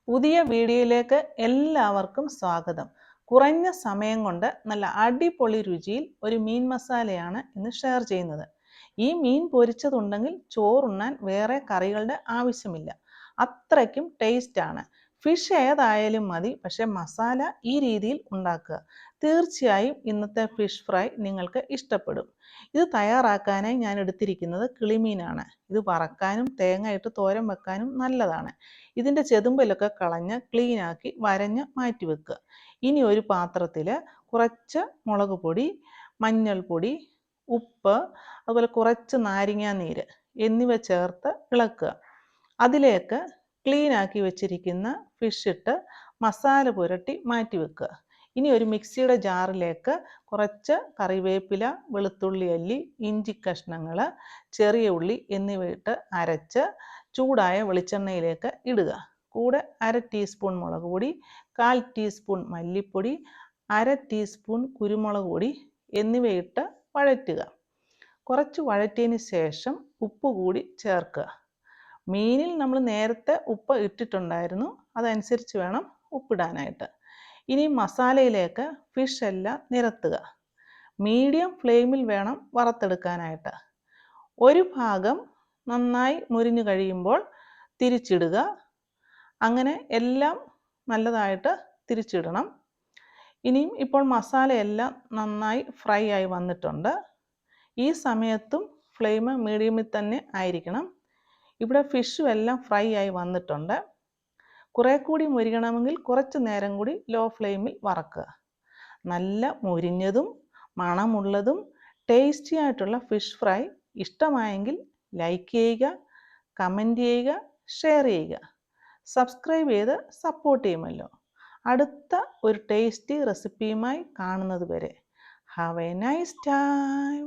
പുതിയ വീഡിയോയിലേക്ക് എല്ലാവർക്കും സ്വാഗതം. കുറഞ്ഞ സമയം കൊണ്ട് നല്ല അടിപൊളി രുചിയിൽ ഒരു മീൻ മസാലയാണ് ഇന്ന് ഷെയർ ചെയ്യുന്നത്. ഈ മീൻ പൊരിച്ചതുണ്ടെങ്കിൽ ചോറുണ്ണാൻ വേറെ കറികളുടെ ആവശ്യമില്ല. അത്രയ്ക്കും ടേസ്റ്റാണ്. ഫിഷ് ഏതായാലും മതി, പക്ഷെ മസാല ഈ രീതിയിൽ ഉണ്ടാക്കുക. തീർച്ചയായും ഇന്നത്തെ ഫിഷ് ഫ്രൈ നിങ്ങൾക്ക് ഇഷ്ടപ്പെടും. ഇത് തയ്യാറാക്കാനായി ഞാൻ എടുത്തിരിക്കുന്നത് കിളിമീനാണ്. ഇത് വറക്കാനും തേങ്ങ ഇട്ട് തോരൻ വെക്കാനും നല്ലതാണ്. ഇതിൻ്റെ ചെതുമ്പലൊക്കെ കളഞ്ഞ് ക്ലീനാക്കി വരഞ്ഞ് മാറ്റി വെക്കുക. ഇനി ഒരു പാത്രത്തിൽ കുറച്ച് മുളക് പൊടി, മഞ്ഞൾപ്പൊടി, ഉപ്പ്, അതുപോലെ കുറച്ച് നാരങ്ങാ നീര് എന്നിവ ചേർത്ത് ഇളക്കുക. അതിലേക്ക് ക്ലീനാക്കി വെച്ചിരിക്കുന്ന ഫിഷ് ഇട്ട് മസാല പുരട്ടി മാറ്റി വെക്കുക. ഇനി ഒരു മിക്സിയുടെ ജാറിലേക്ക് കുറച്ച് കറിവേപ്പില, വെളുത്തുള്ളി അല്ലി, ഇഞ്ചി കഷ്ണങ്ങൾ, ചെറിയ ഉള്ളി എന്നിവ ഇട്ട് അരച്ച് ചൂടായ വെളിച്ചെണ്ണയിലേക്ക് ഇടുക. കൂടെ 1/2 ടീസ്പൂൺ മുളക് പൊടി, 1/4 ടീസ്പൂൺ മല്ലിപ്പൊടി, 1/2 ടീസ്പൂൺ കുരുമുളക് പൊടി എന്നിവയിട്ട് വഴറ്റുക. കുറച്ച് വഴറ്റിയതിന് ശേഷം ഉപ്പ് കൂടി ചേർക്കുക. മീനിൽ നമ്മൾ നേരത്തെ ഉപ്പ് ഇട്ടിട്ടുണ്ടായിരുന്നു, അതനുസരിച്ച് വേണം ഉപ്പിടാനായിട്ട്. ഇനി മസാലയിലേക്ക് ഫിഷ് എല്ലാം നിരത്തുക. മീഡിയം ഫ്ലെയിമിൽ വേണം വറുത്തെടുക്കാനായിട്ട്. ഒരു ഭാഗം നന്നായി മുരിഞ്ഞു കഴിയുമ്പോൾ തിരിച്ചിടുക. അങ്ങനെ എല്ലാം നല്ലതായിട്ട് തിരിച്ചിടണം. ഇനിയും ഇപ്പോൾ മസാലയെല്ലാം നന്നായി ഫ്രൈ ആയി വന്നിട്ടുണ്ട്. ഈ സമയത്തും ഫ്ലെയിം മീഡിയമിൽ തന്നെ ആയിരിക്കണം. ഇവിടെ ഫിഷും എല്ലാം ഫ്രൈ ആയി വന്നിട്ടുണ്ട്. കുറേ കൂടി മുരിയണമെങ്കിൽ കുറച്ച് നേരം കൂടി ലോ ഫ്ലെയിമിൽ വറക്കുക. നല്ല മുരിഞ്ഞതും മണമുള്ളതും ടേസ്റ്റി ആയിട്ടുള്ള ഫിഷ് ഫ്രൈ ഇഷ്ടമായെങ്കിൽ ലൈക്ക് ചെയ്യുക, കമൻറ്റ് ചെയ്യുക, ഷെയർ ചെയ്യുക. സബ്സ്ക്രൈബ് ചെയ്ത് സപ്പോർട്ട് ചെയ്യുമല്ലോ. അടുത്ത ഒരു ടേസ്റ്റി റെസിപ്പിയുമായി കാണുന്നത് വരെ ഹാവ് എ നൈസ് ടൈം.